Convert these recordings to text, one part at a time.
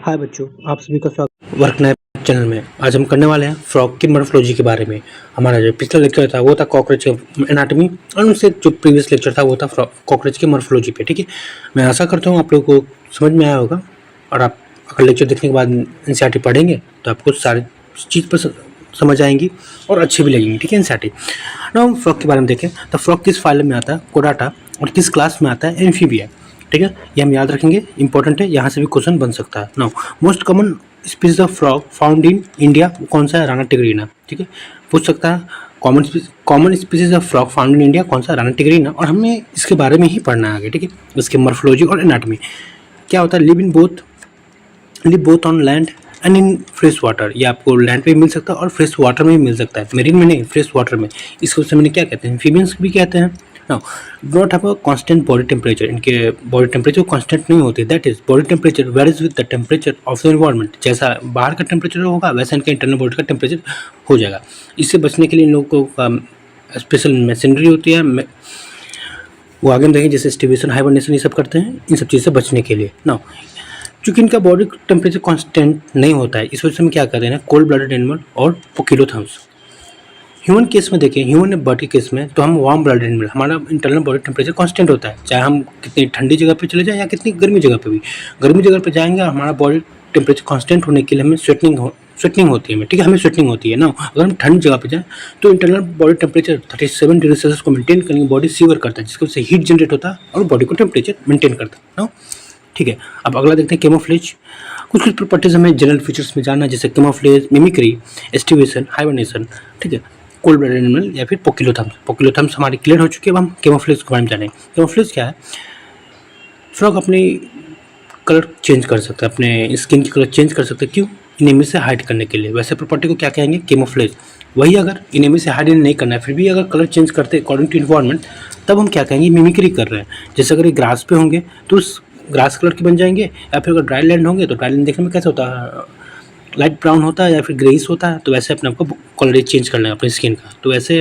हाय बच्चों, आप सभी का स्वागत वर्क नैप चैनल में। आज हम करने वाले हैं फ्रॉग की मॉर्फोलॉजी के बारे में। हमारा जो पिछला लेक्चर था वो था कॉकरोच के एनाटॉमी, और उनसे जो प्रीवियस लेक्चर था वो था कॉकरोच की मॉर्फोलॉजी पे। ठीक है, मैं आशा करता हूँ आप लोगों को समझ में आया होगा, और आप अगर लेक्चर देखने के बाद एनसीईआरटी पढ़ेंगे तो आपको सारी चीज़ पर समझ आएंगी और अच्छी भी लगेंगी। ठीक है, एनसीईआरटी। ना हम फ्रॉग के बारे में देखें तो फ्रॉग किस फाइलम में आता है, कोडाटा, और किस क्लास में आता है, एम्फीबिया। ठीक है, ये हम याद रखेंगे, इंपॉर्टेंट है, यहाँ से भी क्वेश्चन बन सकता है। Now most common species of frog found in India कौन सा है? राना टिग्रीना। ठीक है, पूछ सकता है common species of frog found in India कौन सा? राना टिग्रीना। और हमें इसके बारे में ही पढ़ना है आगे। ठीक है, इसके मॉर्फोलॉजी और एनाटॉमी क्या होता है। Live both on land and in fresh water. ये आपको लैंड पे भी मिल सकता है और फ्रेश वाटर में भी मिल सकता है, मेरीन में नहीं, फ्रेश वाटर में। इसको मैंने क्या कहते हैं, एम्फीबियंस भी कहते हैं। Now do not have a constant body temperature. इनके बॉडी टेम्परेचर कांस्टेंट नहीं होती, that is body temperature varies with the temperature of the environment. जैसा बाहर का टेम्परेचर होगा वैसा इनका इंटरनल बॉडी का टेम्परेचर हो जाएगा। इससे बचने के लिए इन लोगों को स्पेशल मशीनरी होती है, वो आगे हम देखेंगे, जैसे स्टिवेशन, हाइबरनेशन, ये सब करते हैं इन सब चीज़ से बचने के लिए। नाउ चूँकि इनका बॉडी टेम्परेचर कांस्टेंट नहीं होता है, इस वजह से हम क्या करते हैं, कोल्ड ब्लडेड एनिमल और पोकिलोथर्म्स। ह्यूमन केस में देखें, ह्यूमन बॉडी केस में तो हम वार्म ब्लडेड एनिमल, हमारा इंटरनल बॉडी टेम्परेचर कांस्टेंट होता है, चाहे हम कितनी ठंडी जगह पे चले जाएं या कितनी गर्मी जगह पे भी। गर्मी जगह पे जाएंगे और हमारा बॉडी टेम्परेचर कांस्टेंट होने के लिए हमें स्वेटनिंग होती है। ठीक है, हमें स्वेटनिंग होती है ना। अगर हम ठंड जगह पे जाएं तो internal body temperature 37 degree Celsius को मेंटेन करने बॉडी सीवर करता है, जिसकी वजह से हीट जनरेट होता है और बॉडी को टेम्परेचर मेंटेन करता है ना। ठीक है, अब अगला देखते हैं कैमोफ्लेज। कुछ प्रॉपर्टीज हमें जनरल फीचर्स में जानना है, जैसे कैमोफ्लेज, मिमिक्री, एस्टिवेशन, हाइबरनेशन। ठीक है, कोल्ड ब्लडेड एनिमल या फिर पोकिलोथर्म्स हमारे क्लियर हो चुके हैं। अब हम कैमोफ्लेज के बारे में जानेंगे। कैमोफ्लेज क्या है? फ्रॉग अपनी कलर चेंज कर सकता है, अपने स्किन की कलर चेंज कर सकते हैं। क्यों? इनेमी से हाइड करने के लिए। वैसे प्रॉपर्टी को क्या कहेंगे? कैमोफ्लेज। वही अगर इनेमी से हाइड नहीं करना है फिर भी अगर कलर चेंज करते हैं अकॉर्डिंग टू इन्वायरमेंट, तब हम क्या कहेंगे? मिमिक्री कर रहे हैं। जैसे अगर ये ग्रास पे होंगे तो उस ग्रास कलर के बन जाएंगे, या फिर अगर ड्राई लैंड होंगे तो ड्राई लैंड देखने में कैसा होता है? लाइट ब्राउन होता है या फिर ग्रेइश होता है। तो वैसे अपने आपको कलर चेंज करना है अपनी स्किन का। तो ऐसे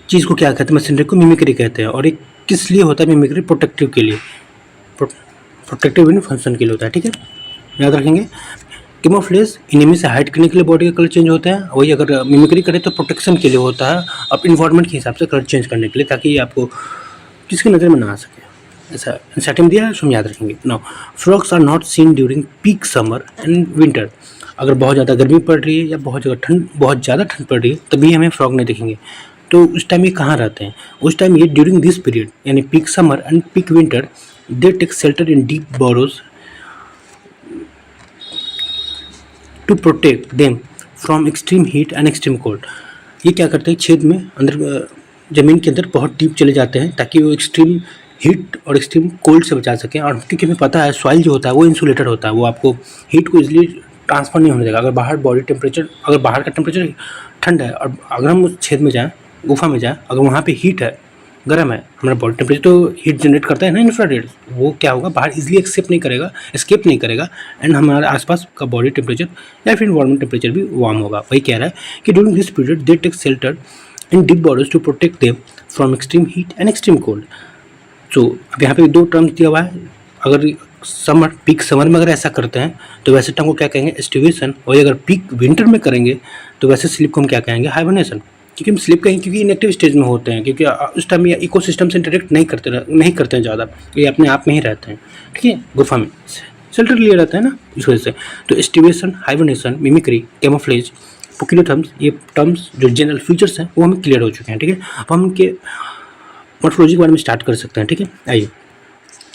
चीज़ को क्या कहते हैं? मशीनरी को मिमिक्री कहते हैं। और ये किस लिए होता है मिमिक्री? प्रोटेक्टिव के लिए, प्रोटेक्टिव फंक्शन के लिए होता है। ठीक है, याद रखेंगे। कैमोफ्लेज इनेमी से हाइड करने के लिए बॉडी का कलर चेंज होता है, वही अगर मिमिक्री करे तो प्रोटेक्शन के लिए होता है, अब इन्वायरमेंट के हिसाब से कलर चेंज करने के लिए, ताकि ये आपको किसकी नज़र में ना आ सके। ऐसा सेटिंग दिया है, हम याद रखेंगे। Now frogs are not seen during peak summer and winter. अगर बहुत ज़्यादा गर्मी पड़ रही है या बहुत ज़्यादा ठंड पड़ रही है तभी हमें फ्रॉग नहीं दिखेंगे। तो उस टाइम ये कहाँ रहते हैं? उस टाइम ये ड्यूरिंग दिस पीरियड यानी peak summer and peak winter they take shelter in deep burrows to protect them from extreme heat and extreme cold. ये क्या करते हैं? छेद में अंदर ज़मीन के अंदर बहुत डीप चले जाते हैं ताकि वो एक्सट्रीम हीट और एक्सट्रीम कोल्ड से बचा सकें। और क्योंकि हमें पता है सॉइल जो होता है वो इंसुलेटेड होता है, वो आपको हीट को इजीली ट्रांसफर नहीं होने देगा। अगर बाहर बाहर का टेम्परेचर ठंड है और अगर हम उस छेद में जाएँ, गुफा में जाएँ, अगर वहाँ पे हीट है, गर्म है, हमारा बॉडी टेम्परेचर तो हीट जनरेट करता है ना, इंफ्रारेड, वो क्या होगा? बाहर इजीली एस्केप नहीं करेगा एंड हमारे आसपास का बॉडी टेम्परेचर या फिर इन्वायरमेंट टेम्परेचर भी वार्म होगा। वही कह रहा है कि during this period they take shelter in deep borders to protect them from extreme heat and extreme cold. तो अब यहाँ पे दो टर्म्स दिया हुआ है। अगर पीक समर में अगर ऐसा करते हैं तो वैसे टर्म को क्या कहेंगे? एस्टिवेशन। और अगर पीक विंटर में करेंगे तो वैसे स्लीप को हम क्या कहेंगे? हाइबरनेशन। क्योंकि हम स्लीप कहेंगे क्योंकि इनएक्टिव स्टेज में होते हैं, क्योंकि उस टाइम ये इकोसिस्टम से इंटरेक्ट नहीं करते हैं ज़्यादा, ये अपने आप में ही रहते हैं। ठीक है, गुफा में शेल्टर लिए रहते हैं ना, इस वजह से। तो एस्टिवेशन, हाइबरनेशन, मिमिक्री, कैमोफ्लेज, पोकिलोथर्म्स, ये टर्म्स जो जनरल फीचर्स हैं वो हमें क्लियर हो चुके हैं। ठीक है, अब हम इनके मॉर्फोलॉजी के बारे में स्टार्ट कर सकते हैं। ठीक है, आइए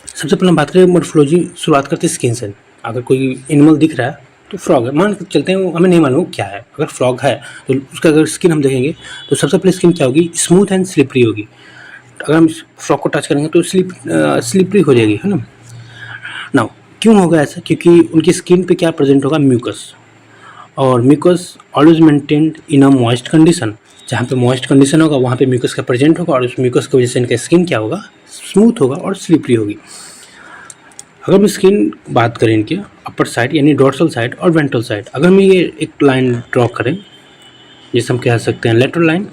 सबसे पहले हम बात करें मॉर्फोलॉजी, शुरुआत करते हैं स्किन से। अगर कोई एनिमल दिख रहा है तो फ्रॉग है, मान के चलते हैं, वो हमें नहीं मालूम क्या है। अगर फ्रॉग है तो उसका अगर स्किन हम देखेंगे तो सबसे पहले स्किन क्या होगी? स्मूथ एंड स्लिपरी होगी। अगर हम फ्रॉग को टच करेंगे तो स्लिपरी हो जाएगी, है ना। नाउ क्यों होगा ऐसा? क्योंकि उनकी स्किन पे क्या प्रेजेंट होगा? म्यूकस। और mucus always maintained in a moist condition. जहाँ पे मॉइस्ट कंडीशन होगा वहाँ पे म्यूकस का प्रेजेंट होगा, और उस म्यूकस की वजह से इनका स्किन क्या होगा? स्मूथ होगा और स्लिपरी होगी। अगर हम स्किन बात करें इनके अपर साइड यानी डोर्सल साइड और वेंट्रल साइड, अगर हम ये एक लाइन ड्रॉ करें, जैसे हम कह सकते हैं लेटरल लाइन,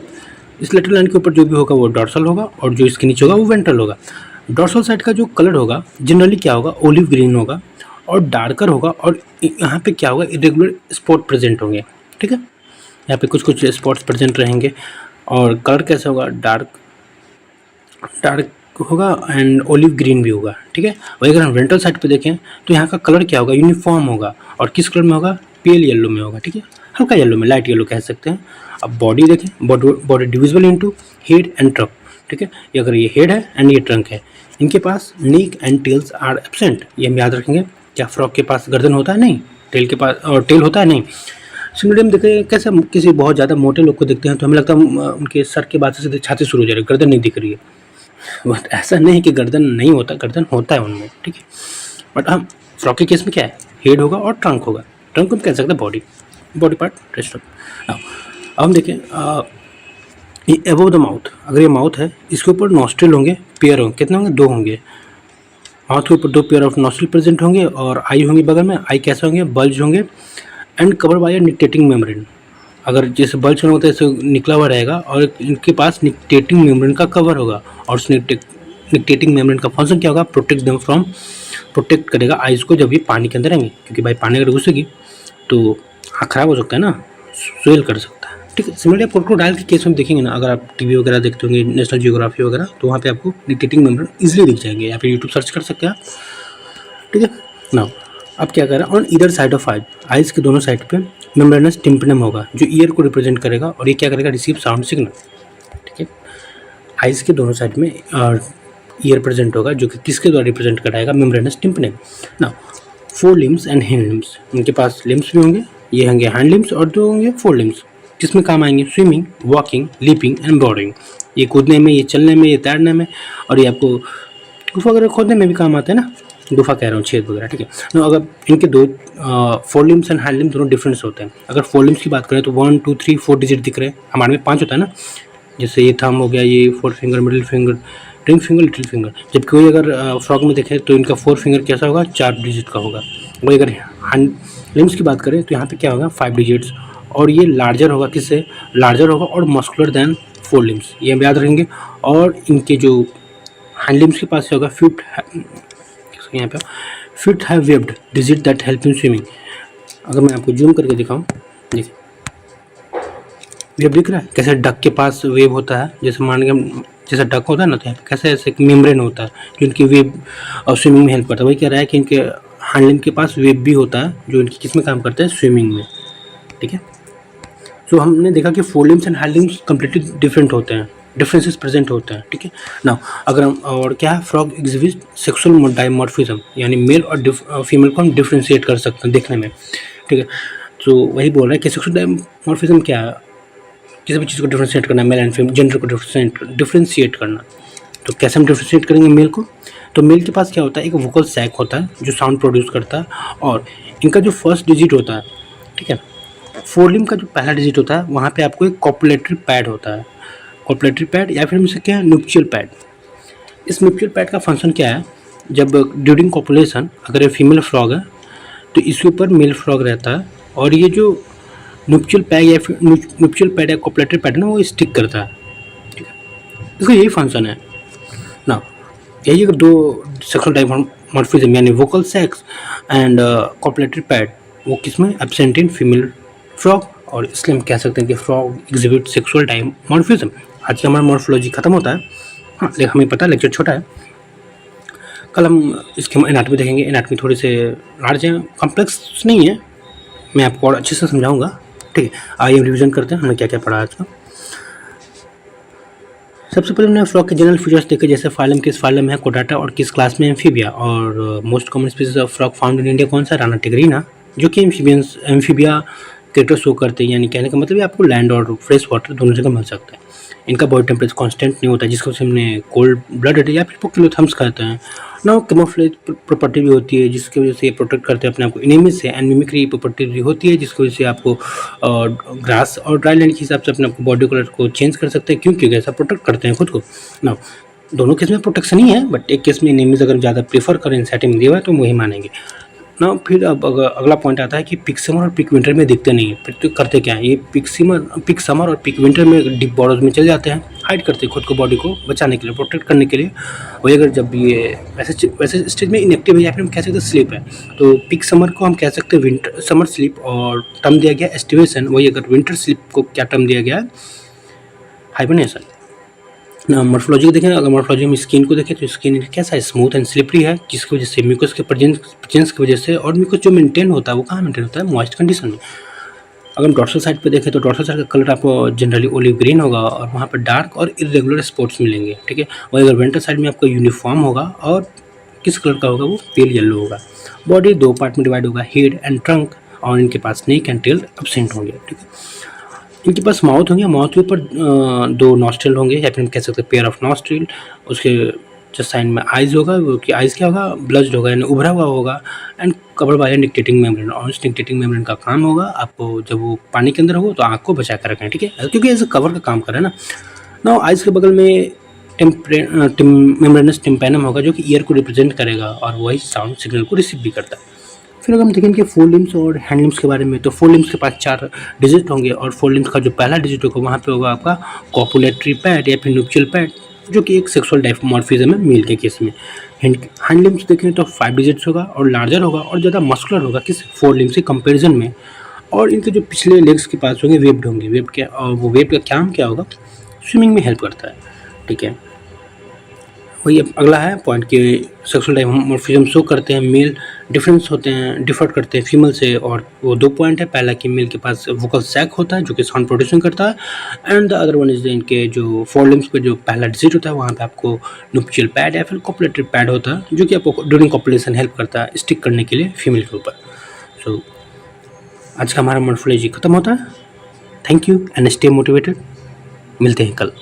इस लेटरल लाइन के ऊपर जो भी होगा वो डोर्सल होगा और जो इसके नीचे होगा वो वेंट्रल होगा। डोर्सल साइड का जो कलर होगा जनरली क्या होगा? ओलिव ग्रीन होगा, और डार्कर होगा, और यहाँ पे क्या होगा, इरेगुलर स्पॉट प्रेजेंट होंगे। ठीक है, यहाँ पे कुछ कुछ स्पॉट्स प्रेजेंट रहेंगे। और कलर कैसा होगा, डार्क डार्क होगा एंड ओलिव ग्रीन भी होगा। ठीक है, वही अगर हम वेंट्रल साइड पे देखें तो यहाँ का कलर क्या होगा, यूनिफॉर्म होगा। और किस कलर में होगा, पेल येलो में होगा। ठीक है, हल्का येलो में, लाइट येलो कह सकते हैं। अब बॉडी देखें, body divisible into head and trunk. ठीक है, ये अगर ये हेड है एंड ये ट्रंक है, इनके पास neck and tails are absent. ये हम याद रखेंगे। क्या फ्रॉग के पास गर्दन होता है, नहीं। टेल के पास, और टेल होता है, नहीं। सिमिलरली हम देखते हैं कैसे हम किसी बहुत ज़्यादा मोटे लोग को देखते हैं तो हमें लगता है उनके सर के बाद से सीधे छाती शुरू हो जा रही है, गर्दन नहीं दिख रही है। बट ऐसा नहीं कि गर्दन नहीं होता, गर्दन होता है उनमें। ठीक है, बट हम फ्रॉग के केस में क्या है, हेड होगा और ट्रंक होगा। ट्रंक हम कह सकते हैं बॉडी पार्ट रेस्ट ऑफ। अब हम देखें ये एबोव द माउथ, अगर ये माउथ है, इसके ऊपर नॉस्ट्रिल होंगे, पेयर होंगे। कितने होंगे, 2 होंगे। माउथ के ऊपर 2 पेयर ऑफ नॉस्ट्रिल प्रेजेंट होंगे, और आई होंगी बगल में। आई कैसे होंगे, बल्ज होंगे and cover by nictitating membrane. अगर जैसे बल्ज होता है ऐसे निकला हुआ रहेगा, और इनके पास निक्टेटिंग मेम्ब्रेन का कवर होगा। और उस निक्टेटिंग मेम्ब्रेन का फंक्शन क्या होगा, प्रोटेक्ट करेगा आइज़ को जब ये पानी के अंदर रहेंगे, क्योंकि भाई पानी अगर घुसेगी तो आँख खराब हो सकता है ना, स्वेल कर सकता है। ठीक है, सिमिलरली क्रोकोडाइल के केस में देखेंगे ना, अगर आप टीवी वगैरह देखते होंगे, नेशनल जियोग्राफी वगैरह, तो वहाँ पे आपको निक्टेटिंग मेम्ब्रेन इजीली दिख जाएंगे, या फिर यूट्यूब सर्च कर सकते हैं आप। ठीक है ना, अब क्या कर रहा है, on either side of eyes के दोनों साइड पे मेम्ब्रेनस टिम्पनम होगा, जो ईयर को रिप्रेजेंट करेगा, और ये क्या करेगा, रिसीव साउंड सिग्नल। ठीक है, आइज के दोनों साइड में ईयर प्रेजेंट होगा, जो कि किसके द्वारा रिप्रेजेंट कराएगा, मेम्ब्रेनस टिम्पनम। ना 4 लिम्स एंड हैंड लिम्स, इनके पास लिम्स भी होंगे, ये होंगे हैंड लिम्स, और जो होंगे 4 लिम्स, किसमें काम आएंगे, स्विमिंग, वॉकिंग, लीपिंग एंड ब्रॉडिंग। ये कूदने में, ये चलने में, ये तैरने में, और ये आपको गुफा वगैरह खोदने में भी काम आता है ना, गुफा कह रहा हूँ, छेद वगैरह। ठीक है, तो अगर इनके 4 लिम्स एंड हैंड लिम्स दोनों डिफरेंस होते हैं। अगर 4 लिम्स की बात करें तो 1 2 3 4 डिजिट दिख रहे हैं, हमारे में 5 होता है ना, जैसे ये थंब हो गया, ये 4 finger, middle finger, ring finger, little finger. जबकि कोई अगर फ्रॉग में देखें तो इनका 4 फिंगर कैसा होगा, 4 डिजिट का होगा। वही अगर हैंड लिम्स की बात करें तो यहाँ पे क्या होगा, 5 डिजिट्स, और ये लार्जर होगा, किससे लार्जर होगा, और मस्कुलर देन 4 लिम्स, ये हम याद रखेंगे। और इनके जो हैंड लिम्स के पास होगा यहाँ पे फिट है webbed digit that help in swimming. अगर मैं आपको जूम करके दिखाऊं, देखिए वेब दिख रहा है, कैसे डक के पास वेब होता है, जैसे मान के जैसे डक होता है ना, तो कैसे ऐसे एक मेम्ब्रेन होता है जो इनकी वेब और स्विमिंग में हेल्प करता है। वही कह रहा है कि इनके हैंडलिंग के पास वेब भी होता है, जो इनकी किस में काम करता है, स्विमिंग में। ठीक है, तो हमने देखा कि 4 limbs and hand limbs completely different होते हैं, डिफरेंसेस प्रेजेंट होते हैं। ठीक है ना, अगर हम और क्या है, फ्रॉग एग्जिबिट सेक्सुअल डाइमॉर्फिज्म, यानी मेल और फीमेल को हम डिफ्रेंशिएट कर सकते हैं देखने में। ठीक है, तो वही बोल रहा है कि सेक्सुअल डाइमॉर्फिज्म क्या है, किसी भी चीज़ को डिफ्रेंशिएट करना, मेल एंड फीमेल जेंडर को डिफ्रेंशिएट करना। तो कैसे हम डिफ्रेंशिएट करेंगे मेल को, तो मेल के पास क्या होता है, एक वोकल सैक होता है जो साउंड प्रोड्यूस करता है, और इनका जो फर्स्ट डिजिट होता है, ठीक है, 4 लिम्ब का जो पहला डिजिट होता है, वहाँ पे आपको एक कॉपुलेटरी पैड होता है, कॉपुलेटरी पैड, या फिर हमसे क्या है, न्यूक्चियल पैड। इस न्यूक्चियल पैड का फंक्शन क्या है, जब ड्यूरिंग कॉपुलेशन अगर ये फीमेल फ्रॉग है तो इसके ऊपर मेल फ्रॉग रहता है, और ये जो न्यूक्चियल पैड या फिर न्यूक्चियल पैड या कॉपुलेटरी पैड ना, वो स्टिक करता है। ठीक है, इसका यही फंक्शन है ना। यही अगर 2 सेक्सुअल डाइमॉर्फिज्म यानी vocal sex and copulatory pad, वो किसमें एब्सेंट इन फीमेल फ्रॉग, और इसलिए हम कह सकते हैं कि फ्रॉग एग्जिबिट सेक्सुअल डाइमॉर्फिज्म। आज का हमारा मॉर्फोलॉजी खत्म होता है। हाँ, लेकिन हमें पता है लेक्चर छोटा है, कल हम इसकी एनाटॉमी देखेंगे। एनाटॉमी थोड़ी से लार्ज है, कॉम्प्लेक्स नहीं है, मैं आपको और अच्छे से समझाऊंगा। ठीक है, आइए रिवीजन करते हैं हमने क्या क्या पढ़ा आज का। सबसे पहले हमने फ्रॉग के जनरल फीचर्स देखे, जैसे फाइलम किस फाइलम है, कोडाटा, और किस क्लास में एम्फीबिया, और most common species of frog found in India कौन सा, राना टिग्रीना, जो कि एम्फीबिया कैरेक्टर शो करते हैं। यानी कहने का मतलब आपको लैंड और फ्रेश वाटर दोनों जगह मिल सकता है। इनका बॉडी टेम्परेचर कांस्टेंट नहीं होता है, जिसको हमने कोल्ड ब्लडेड या फिर पोकिलोथम्स कहते हैं ना। कैमोफ्लेज प्रॉपर्टी भी होती है, जिसकी वजह से ये प्रोटेक्ट करते हैं अपने आप को एनिमी से, एंड मिमिक्री प्रॉपर्टी भी होती है, जिसकी वजह से आपको ग्रास और ड्राई लैंड के हिसाब से अपने आपको बॉडी कलर को चेंज कर सकते हैं, क्योंकि ऐसा प्रोटेक्ट करते हैं खुद को ना। दोनों केस में प्रोटेक्शन ही है, बट एक केस में एनिमीज अगर ज़्यादा प्रीफर करें सेटिंग दिया हुआ है तो वही मानेंगे ना। फिर अब अगला पॉइंट आता है कि पिक समर और पिक विंटर में दिखते नहीं है। फिर तो करते क्या है, ये पिक समर और पिक विंटर में डीप बॉर्डर्स में चले जाते हैं, हाइड करते हैं खुद को, बॉडी को बचाने के लिए, प्रोटेक्ट करने के लिए। वही अगर जब ये वैसे स्टेज में इनएक्टिव है या फिर हम कह सकते हैं स्लीप है, तो पीक समर को हम कह सकते हैं विंटर समर स्लीप, और टर्म दिया गया एस्टिवेशन। वही अगर विंटर स्लीप को क्या टर्म दिया गया है, हाइबरनेशन। मॉर्फोलॉजी को देखें, अगर मॉर्फोलॉजी में स्किन को देखें तो स्किन कैसा है, स्मूथ एंड स्लिपरी है, जिसकी वजह से म्यूकस के प्रेजेंस की वजह से, और म्यूकस जो मेंटेन होता है वो कहाँ मेंटेन होता है, मॉइस्ट कंडीशन में। अगर हम डॉर्सल साइड पे देखें तो डॉर्सल साइड का कलर आपको जनरली ओलिव ग्रीन होगा और वहाँ पर डार्क और इरेगुलर स्पॉट्स मिलेंगे, ठीक है। वही अगर वेंटर साइड में आपको यूनिफॉर्म होगा और किस कलर का होगा, वो पेल येलो होगा। बॉडी 2 पार्ट में डिवाइड होगा, हेड एंड ट्रंक, और इनके पास नेक एंड टेल एब्सेंट होंगे, ठीक है। इनके पास माउथ होंगे, माउथ के ऊपर 2 नॉस्ट्रिल होंगे, या फिर हम कह सकते हैं पेयर ऑफ नॉस्ट्रिल। उसके जस्ट साइड में आइज होगा, वो कि आइज क्या होगा, ब्लज्ड होगा यानी उभरा हुआ होगा, and covered by nictitating membrane. और इस निक्टेटिंग मेम्ब्रेन का काम होगा आपको, जब वो पानी के अंदर हो तो आँख को बचा कर रखें, ठीक है, क्योंकि एज कवर का काम कर रहा है ना। नाउ आइज के बगल में मेम्ब्रेनस टिम्पैनम होगा, जो कि ईयर को रिप्रेजेंट करेगा और वही साउंड सिग्नल को रिसीव भी करता है। फिर अगर हम देखें इनके फोर लिम्स और हैंड लिम्स के बारे में, तो फोर लिम्स के पास 4 डिजिट होंगे, और फोर लिम्स का जो पहला डिजिट होगा वहाँ पे होगा आपका कॉपुलेटरी पैड या फिर न्यूक्लियल पैड, जो कि एक सेक्सुअल डाइमॉर्फिज्म है मेल के केस में। हैंड लिम्स देखें तो 5 डिजिट्स होगा और लार्जर होगा और ज़्यादा मस्कुलर होगा किस फोर लिम्स के कंपेरिजन में। और इनके जो पिछले लेग्स के पास होंगे वेब्ड होंगे, वेब क्या, और वो वेब का काम क्या होगा, स्विमिंग में हेल्प करता है, ठीक है। वही अगला है पॉइंट कि सेक्सुअल डाइमॉर्फिज्म शो करते हैं, मेल डिफरेंस होते हैं, डिफर करते हैं फीमेल से, और वो 2 पॉइंट है। पहला कि मेल के पास वोकल सैक होता है जो कि साउंड प्रोड्यूसिंग करता है, and the other one is इनके जो फोर लिम्स पे जो पहला डिजिट होता है वहाँ पे आपको नुप्चियल पैड या फिर कॉपुलेटरी पैड होता है, जो कि आपको ड्यूरिंग कॉपुलेशन हेल्प करता है स्टिक करने के लिए फीमेल के ऊपर। सो आज का हमारा मॉर्फोलॉजी खत्म होता है। Thank you and stay motivated. मिलते हैं कल।